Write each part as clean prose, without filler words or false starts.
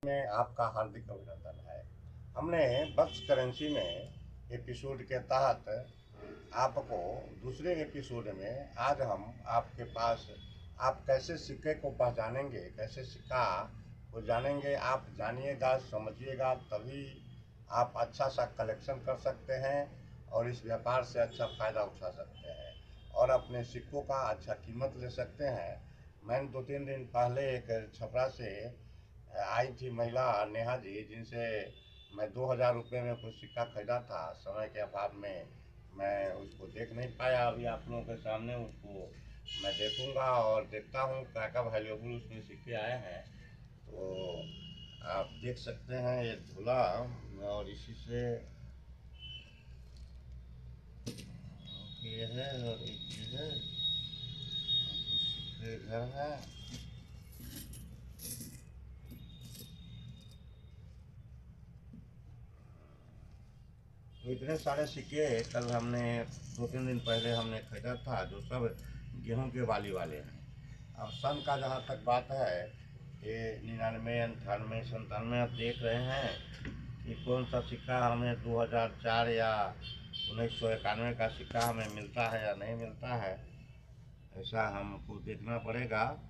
में आपका हार्दिक अभिनंदन है। हमने बक्स करेंसी में एपिसोड के तहत आपको दूसरे एपिसोड में आज हम आपके पास आप कैसे सिक्के को पहचानेंगे, कैसे सिक्का को जानेंगे। आप जानिएगा, समझिएगा, तभी आप अच्छा सा कलेक्शन कर सकते हैं और इस व्यापार से अच्छा फ़ायदा उठा सकते हैं और अपने सिक्कों का अच्छा कीमत ले सकते हैं। मैंने 2-3 दिन पहले एक छपरा से आई थी महिला नेहा जी, जिनसे मैं 2000 रुपये में कुछ सिक्का खरीदा था। समय के अभाव में मैं उसको देख नहीं पाया। अभी आप लोगों के सामने उसको मैं देखूंगा और देखता हूँ क्या क्या वैल्यूएबल उसमें सिक्के आए हैं। तो आप देख सकते हैं ये धुला और इसी से ये है और एक ये है, कुछ सिक्के घर है। तो इतने सारे सिक्के कल हमने 2-3 दिन पहले हमने खरीदा था, जो सब गेहूं के बाली वाले हैं। अब सन का जहाँ तक बात है, ये 99, 98, 97 आप देख रहे हैं कि कौन सा सिक्का हमें 2004 या 1991 का सिक्का हमें मिलता है या नहीं मिलता है, ऐसा हमको देखना पड़ेगा।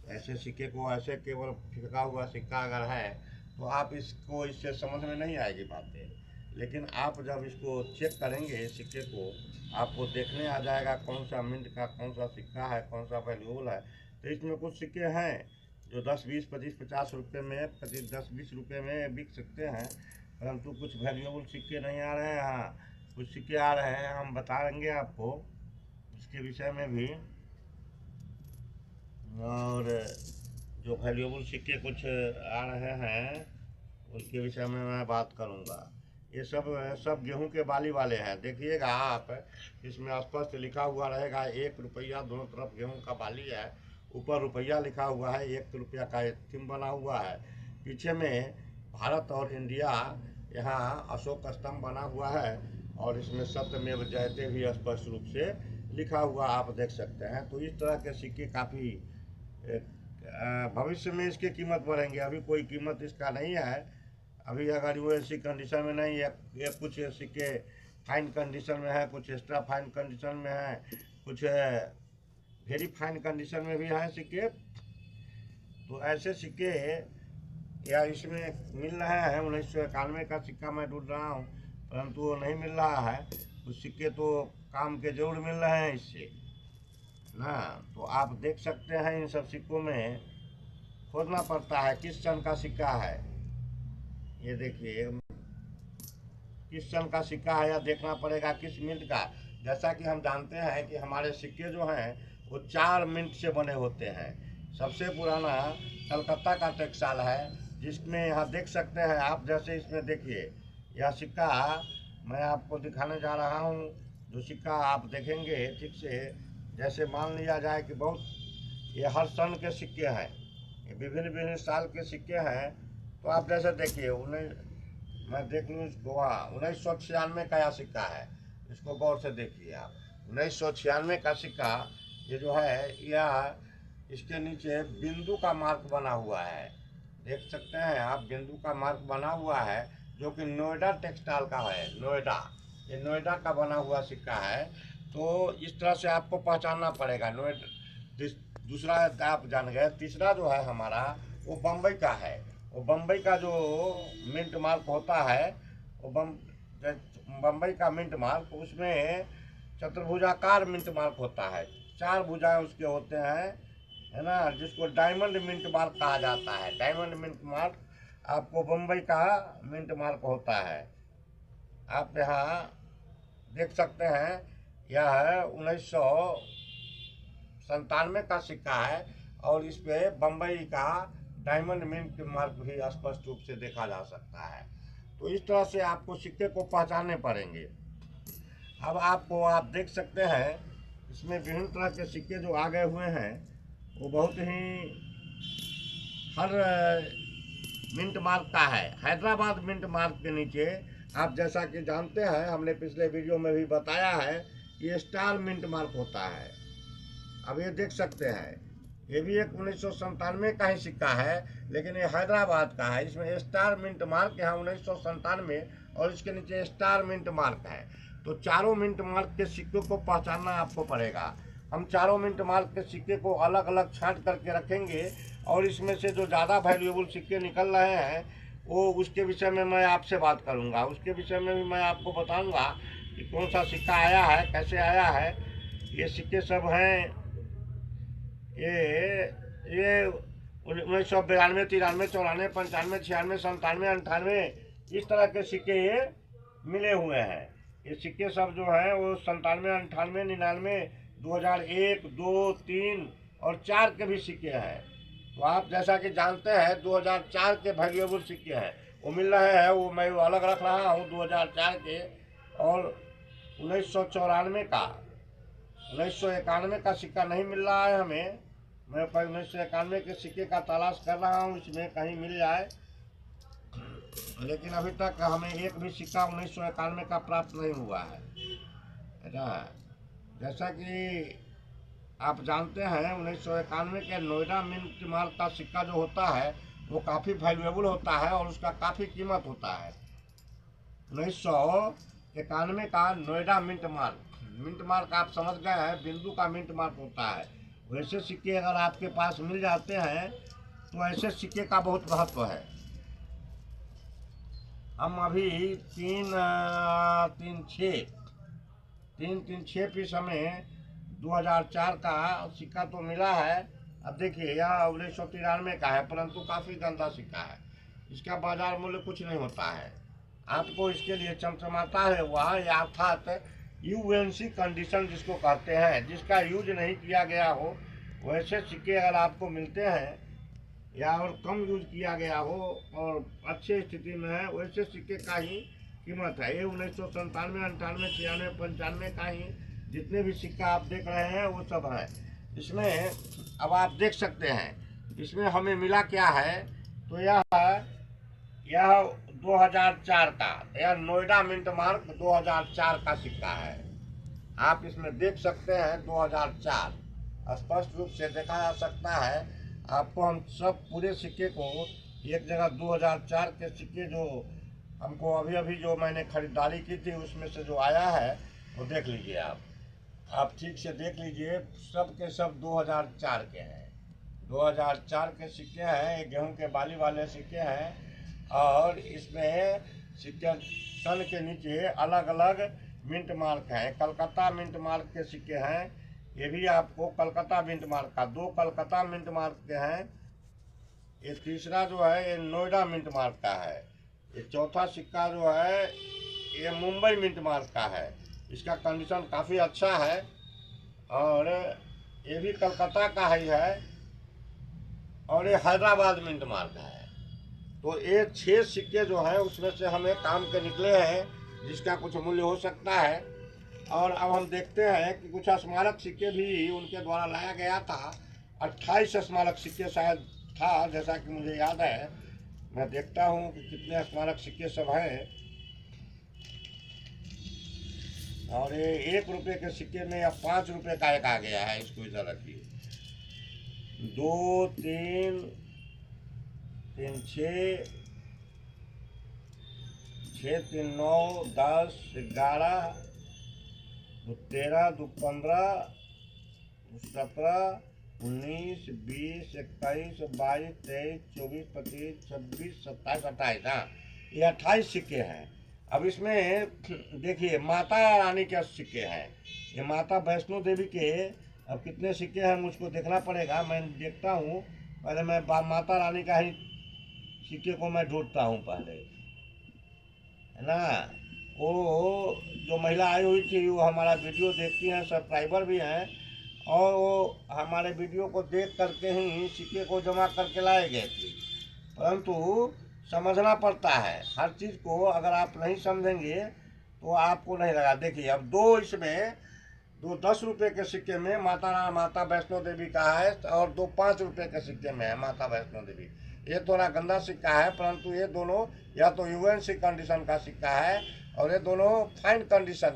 ऐसे सिक्के को ऐसे केवल फिका हुआ सिक्का अगर है तो आप इसको इससे समझ में नहीं आएगी बातें। लेकिन आप जब इसको चेक करेंगे सिक्के को, आपको देखने आ जाएगा कौन सा मिंट का कौन सा सिक्का है, कौन सा वैल्यूएबल है। तो इसमें कुछ सिक्के हैं जो 10, 20, 25, 50 रुपये में, 10-20 रुपये में बिक सकते हैं, परंतु कुछ वैल्यूएबल सिक्के नहीं आ रहे हैं। हाँ, कुछ सिक्के आ रहे हैं, हम बताएंगे आपको इसके विषय में भी। और जो वैल्यूएबल सिक्के कुछ आ रहे हैं उनके विषय में मैं बात करूंगा। ये सब गेहूं के बाली वाले हैं। देखिएगा आप, इसमें स्पष्ट लिखा हुआ रहेगा 1 रुपया, दोनों तरफ गेहूं का बाली है, ऊपर रुपया लिखा हुआ है, 1 रुपया का थीम बना हुआ है। पीछे में भारत और इंडिया, यहाँ अशोक स्तंभ बना हुआ है और इसमें सत्यमेव जयते भी स्पष्ट रूप से लिखा हुआ आप देख सकते हैं। तो इस तरह के सिक्के काफ़ी भविष्य में इसकी कीमत बढ़ेंगे। अभी कोई कीमत इसका नहीं है। अभी अगर वो ऐसी कंडीशन में नहीं है, ये कुछ सिक्के फाइन कंडीशन में है, कुछ एक्स्ट्रा फाइन कंडीशन में है, कुछ वेरी फाइन कंडीशन में भी है सिक्के। तो ऐसे सिक्के या इसमें मिल रहे हैं। 1991 का सिक्का मैं ढूंढ रहा हूँ, परंतु वो नहीं मिल रहा है। कुछ सिक्के तो काम के जरूर मिल रहे हैं इससे ना। तो आप देख सकते हैं इन सब सिक्कों में खोजना पड़ता है किस सन का सिक्का है। ये देखिए किस सन का सिक्का है, या देखना पड़ेगा किस मिनट का। जैसा कि हम जानते हैं कि हमारे सिक्के जो हैं वो 4 मिनट से बने होते हैं। सबसे पुराना कलकत्ता का टेक्सटाइल है, जिसमें यहाँ देख सकते हैं आप। जैसे इसमें देखिए यह सिक्का मैं आपको दिखाने जा रहा हूँ। जो सिक्का आप देखेंगे ठीक से, जैसे मान लिया जाए कि बहुत ये हर सन के सिक्के हैं, ये विभिन्न विभिन्न साल के सिक्के हैं। तो आप जैसे देखिए मैं देख लूँ इसको। हाँ, 1996 का यह सिक्का है, इसको गौर से देखिए आप। 1996 का सिक्का ये जो है, यह इसके नीचे बिंदु का मार्क बना हुआ है। देख सकते हैं आप, बिंदु का मार्क बना हुआ है, जो कि नोएडा टेक्सटाइल का है। नोएडा, ये नोएडा का बना हुआ सिक्का है। तो इस तरह से आपको पहचानना पड़ेगा। नोएडा दूसरा आप जान गए। तीसरा जो है हमारा, वो बम्बई का है। वो बम्बई का जो मिंट मार्क होता है, वो बम्बई का मिंट मार्क, उसमें चतुर्भुजाकार मिंट मार्क होता है। 4 भुजाएं उसके होते हैं, है ना, जिसको डायमंड मिंट मार्क कहा जाता है। डायमंड मिंट मार्क आपको बम्बई का मिंट मार्क होता है। आप यहाँ देख सकते हैं, यह 1997 का सिक्का है और इस पे बम्बई का डायमंड मिंट मार्क भी स्पष्ट रूप से देखा जा सकता है। तो इस तरह से आपको सिक्के को पहचानने पड़ेंगे। अब आप देख सकते हैं इसमें विभिन्न तरह के सिक्के जो आ गए हुए हैं, वो बहुत ही हर मिंट मार्क का है। हैदराबाद मिंट मार्क के नीचे आप जैसा कि जानते हैं, हमने पिछले वीडियो में भी बताया है, ये स्टार मिंट मार्क होता है। अब ये देख सकते हैं, ये भी एक 1997 का ही सिक्का है, लेकिन ये हैदराबाद का है। इसमें स्टार मिंट मार्क यहाँ 1997 और इसके नीचे स्टार मिंट मार्क है। तो चारों मिंट मार्क के सिक्कों को पहचानना आपको पड़ेगा। हम चारों मिंट मार्क के सिक्के को अलग अलग छांट करके रखेंगे और इसमें से जो ज़्यादा वैल्यूएबल सिक्के निकल रहे हैं वो उसके विषय में मैं आपसे बात करूंगा। उसके विषय में भी मैं आपको बताऊंगा कि कौन सा सिक्का आया है, कैसे आया है। ये सिक्के सब हैं, ये 1992, 93, 94, 95, 96, 97, 98 इस तरह के सिक्के ये मिले हुए हैं। ये सिक्के सब जो हैं वो 97, 98, 99, 2001, 2, 3 और 4 के भी सिक्के हैं। तो आप जैसा कि जानते हैं 2004 के वैल्यूएबल सिक्के हैं वो मिल रहे हैं, वो मैं अलग रख रहा हूँ 2004 के। और 1994 का 1991 का सिक्का नहीं मिल रहा है हमें। मैं 1991 के सिक्के का तलाश कर रहा हूँ, इसमें कहीं मिल जाए, लेकिन अभी तक हमें एक भी सिक्का 1991 का प्राप्त नहीं हुआ है। जैसा कि आप जानते हैं 1991 के नोएडा मिंट मार्क का सिक्का जो होता है वो काफ़ी वैल्यूएबल होता है और उसका काफ़ी कीमत होता है। 1991 का नोएडा मिंट मार्क आप समझ गए हैं, बिंदु का मिंट मार्क होता है। वैसे सिक्के अगर आपके पास मिल जाते हैं तो ऐसे सिक्के का बहुत महत्व है। हम अभी 3-6 पीस हमें 2004 का सिक्का तो मिला है। अब देखिए यह 1993 का है, परंतु काफ़ी गंदा सिक्का है। इसका बाजार मूल्य कुछ नहीं होता है। आपको इसके लिए चमचमाता है वह, अर्थात यूएनसी कंडीशन जिसको कहते हैं, जिसका यूज नहीं किया गया हो वैसे सिक्के अगर आपको मिलते हैं या और कम यूज किया गया हो और अच्छे स्थिति में है, वैसे सिक्के का ही कीमत है। ये 1997, 98, 96, 95 का ही जितने भी सिक्का आप देख रहे हैं वो सब है इसमें। अब आप देख सकते हैं इसमें हमें मिला क्या है। तो यह 2004 का, यह नोएडा मिंट मार्क 2004 का सिक्का है। आप इसमें देख सकते हैं 2004 स्पष्ट रूप से देखा जा सकता है। आपको हम सब पूरे सिक्के को एक जगह 2004 के सिक्के जो हमको अभी अभी जो मैंने खरीदारी की थी उसमें से जो आया है वो देख लीजिए। आप ठीक से देख लीजिए, सब के सब 2004 के हैं। 2004 के सिक्के हैं, ये गेहूं के बाली वाले सिक्के हैं और इसमें सिक्के सन के नीचे अलग अलग मिंट मार्क हैं। कलकत्ता मिंट मार्क के सिक्के हैं, ये भी आपको कलकत्ता मिंट मार्क का, 2 कलकत्ता मिंट मार्क के हैं। ये तीसरा जो है ये नोएडा मिंट मार्क का है। ये चौथा सिक्का जो है ये मुंबई मिंट मार्क का है। इसका कंडीशन काफ़ी अच्छा है और ये भी कलकत्ता का ही है और ये हैदराबाद मिंट मार्क है। तो ये 6 सिक्के जो हैं उसमें से हमें काम के निकले हैं जिसका कुछ मूल्य हो सकता है। और अब हम देखते हैं कि कुछ स्मारक सिक्के भी उनके द्वारा लाया गया था। 28 स्मारक सिक्के शायद था, जैसा कि मुझे याद है। मैं देखता हूँ कि कितने स्मारक सिक्के सब हैं। और ये 1 रुपये के सिक्के में या 5 रुपये का एक आ गया है, इसको इधर रखिए। 2, 3, 6, 3, 9, 10, 11, 2, 13, 2, 15, 17, 19, 20, 21, 22, 23, 24, 25, 26, 27, 28। हाँ, ये 28 सिक्के हैं। अब इसमें देखिए माता रानी के सिक्के हैं, ये माता वैष्णो देवी के। अब कितने सिक्के हैं मुझको देखना पड़ेगा, मैं देखता हूँ। पहले मैं माता रानी का ही सिक्के को मैं ढूंढता हूँ पहले, है ना। वो जो महिला आई हुई थी वो हमारा वीडियो देखती हैं, सब्सक्राइबर भी हैं और वो हमारे वीडियो को देख करके ही सिक्के को जमा करके लाए गए थे। परंतु समझना पड़ता है हर चीज़ को, अगर आप नहीं समझेंगे तो आपको नहीं लगा। देखिए अब 2 इसमें 2 10 रुपये के सिक्के में माता वैष्णो देवी का है और 2 5 रुपये के सिक्के में है माता वैष्णो देवी। ये थोड़ा गंदा सिक्का है, परंतु ये दोनों या तो यूएनसी कंडीशन का सिक्का है और ये दोनों फाइन कंडीशन,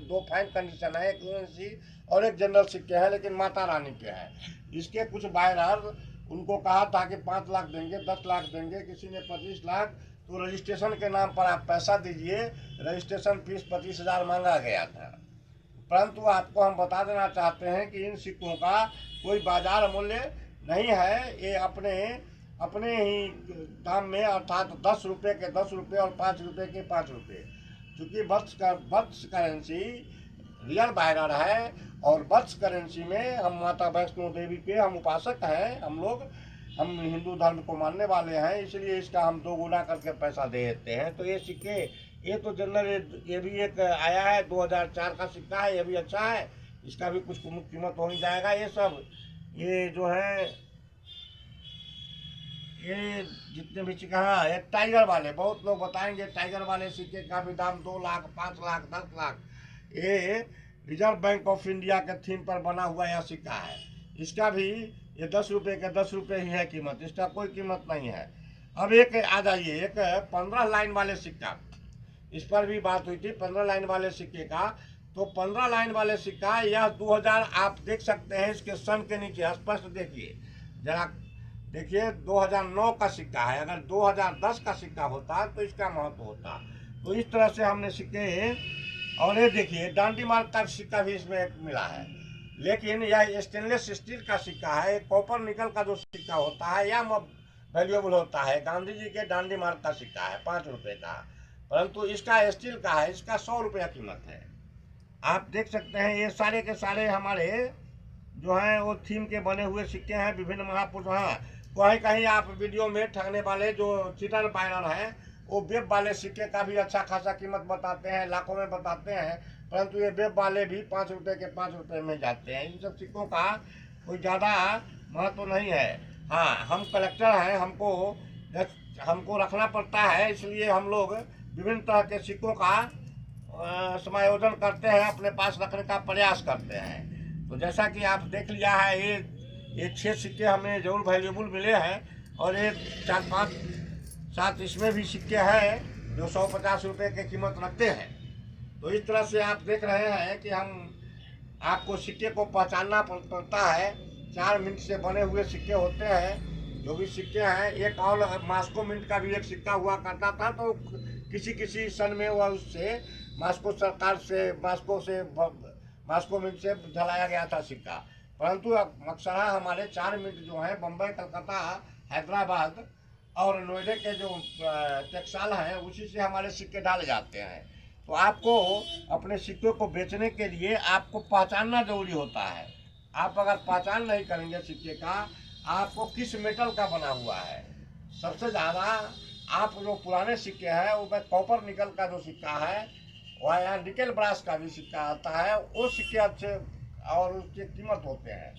2 फाइन कंडीशन है, एक यूएनसी और एक जनरल सिक्के हैं लेकिन माता रानी के हैं। इसके कुछ बायरर उनको कहा था कि 5 लाख देंगे, 10 लाख देंगे, किसी ने 25 लाख, तो रजिस्ट्रेशन के नाम पर आप पैसा दीजिए। रजिस्ट्रेशन फीस 25,000 मांगा गया था। परंतु आपको हम बता देना चाहते हैं कि इन सिक्कों का कोई बाजार मूल्य नहीं है। ये अपने ही दाम में, अर्थात 10 रुपये के 10 रुपये और 5 रुपये के 5 रुपये। चूँकि बत्स करेंसी रियल बायरर है और बत्स करेंसी में हम माता वैष्णो देवी के हम उपासक हैं, हम हिंदू धर्म को मानने वाले हैं, इसलिए इसका हम 2 गुना करके पैसा दे देते हैं। तो ये सिक्के, ये तो जनरल, ये भी एक आया है 2004 का सिक्का है, ये भी अच्छा है, इसका भी कुछ कीमत हो ही जाएगा। ये सब ये जो है, ये जितने भी सिक्के, हाँ, ये टाइगर वाले, बहुत लोग बताएंगे टाइगर वाले सिक्के का भी दाम 2 लाख, 5 लाख, 10 लाख। ये रिजर्व बैंक ऑफ इंडिया के थीम पर बना हुआ यह सिक्का है। इसका भी ये 10 रुपये के 10 रुपये ही है कीमत, इसका कोई कीमत नहीं है। अब एक आ जाइए, एक 15 लाइन वाले सिक्का, इस पर भी बात हुई थी 15 लाइन वाले सिक्के का। तो 15 लाइन वाले सिक्का, यह 2000, आप देख सकते हैं इसके सन के नीचे स्पष्ट देखिए, जरा देखिए, 2009 का सिक्का है। अगर 2010 का सिक्का होता तो इसका महत्व होता। तो इस तरह से हमने सिक्के, और ये देखिए डांडी मार्क का सिक्का भी इसमें मिला है, लेकिन यह स्टेनलेस स्टील का सिक्का है। कॉपर निकल का जो सिक्का होता है यह वैल्यूएबल होता है। गांधी जी के डांडी मार्क का सिक्का है 5 रुपये का, परंतु इसका स्टील का है, इसका 100 रुपया कीमत है। आप देख सकते हैं ये सारे के सारे हमारे जो हैं वो थीम के बने हुए सिक्के हैं, विभिन्न महापुरुष। हाँ, कहीं कहीं आप वीडियो में ठगने वाले जो चीटर बायरर हैं, वो वेब वाले सिक्के का भी अच्छा खासा कीमत बताते हैं, लाखों में बताते हैं, परंतु ये वेब वाले भी 5 रुपये के 5 रुपये में जाते हैं। इन सब सिक्कों का कोई ज़्यादा महत्व नहीं है। हाँ, हम कलेक्टर हैं, हमको रखना पड़ता है, इसलिए हम लोग विभिन्न तरह के सिक्कों का समायोजन करते हैं, अपने पास रखने का प्रयास करते हैं। तो जैसा कि आप देख लिया है, ये 6 सिक्के हमें जरूर वैल्यूएबल मिले हैं, और ये 4, 5, 7 इसमें भी सिक्के हैं जो 150 रुपये की कीमत रखते हैं। तो इस तरह से आप देख रहे हैं कि आपको सिक्के को पहचानना पड़ता है। 4 मिनट से बने हुए सिक्के होते हैं जो भी सिक्के हैं। एक और मास्को मिंट का भी एक सिक्का हुआ करता था, तो किसी सन में वह उससे मास्को सरकार से मास्को मिंट से ढलाया गया था सिक्का। परंतु अब अक्सर हमारे 4 मिनट जो है बम्बई, कलकत्ता, हैदराबाद और नोएडा के जो टेक्सटाइल हैं उसी से हमारे सिक्के डाले जाते हैं। तो आपको अपने सिक्कों को बेचने के लिए आपको पहचानना जरूरी होता है। आप अगर पहचान नहीं करेंगे सिक्के का, आपको किस मेटल का बना हुआ है, सबसे ज़्यादा आप जो पुराने सिक्के हैं उसमें कॉपर निकल का जो सिक्का है, वह यहाँ निकल ब्रास का भी सिक्का आता है, वो सिक्के अच्छे और उसकी कीमत होते हैं।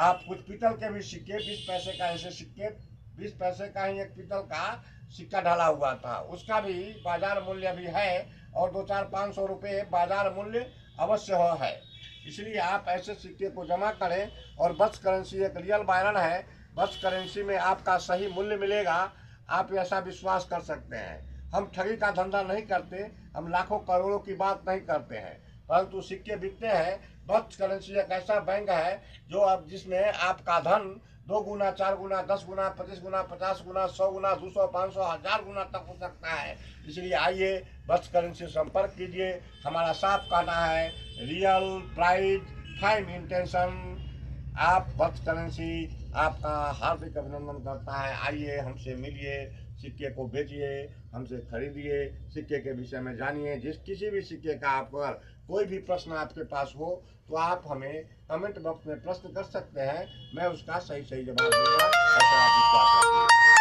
आप कुछ पीतल के भी सिक्के, 20 पैसे का ऐसे सिक्के, 20 पैसे का ही एक पीतल का सिक्का ढला हुआ था, उसका भी बाजार मूल्य भी है, और 200-500 रुपये बाजार मूल्य अवश्य है। इसलिए आप ऐसे सिक्के को जमा करें। और बत्स करेंसी एक रियल बायरर है, बत्स करेंसी में आपका सही मूल्य मिलेगा, आप ऐसा विश्वास कर सकते हैं। हम ठगी का धंधा नहीं करते, हम लाखों करोड़ों की बात नहीं करते हैं, परंतु सिक्के बिकते हैं। बत्स करेंसी एक ऐसा बैंक है जो अब जिसमें आपका धन 2 गुना, 4 गुना, 10 गुना, 25 गुना, 50 गुना, 100 गुना, 200, 500, 1000 गुना तक हो सकता है। इसलिए आइए बत्स करेंसी से संपर्क कीजिए। हमारा साफ कहना है, रियल प्राइड फाइन इंटेंशन। आप बत्स करेंसी आपका हार्दिक अभिनंदन करता है। आइए हमसे मिलिए, सिक्के को बेचिए, हमसे खरीदिए, सिक्के के विषय में जानिए। किसी भी सिक्के का आप अगर कोई भी प्रश्न आपके पास हो तो आप हमें कमेंट बॉक्स में प्रश्न कर सकते हैं, मैं उसका सही जवाब दूंगा, ऐसा आप विश्वास रखिए।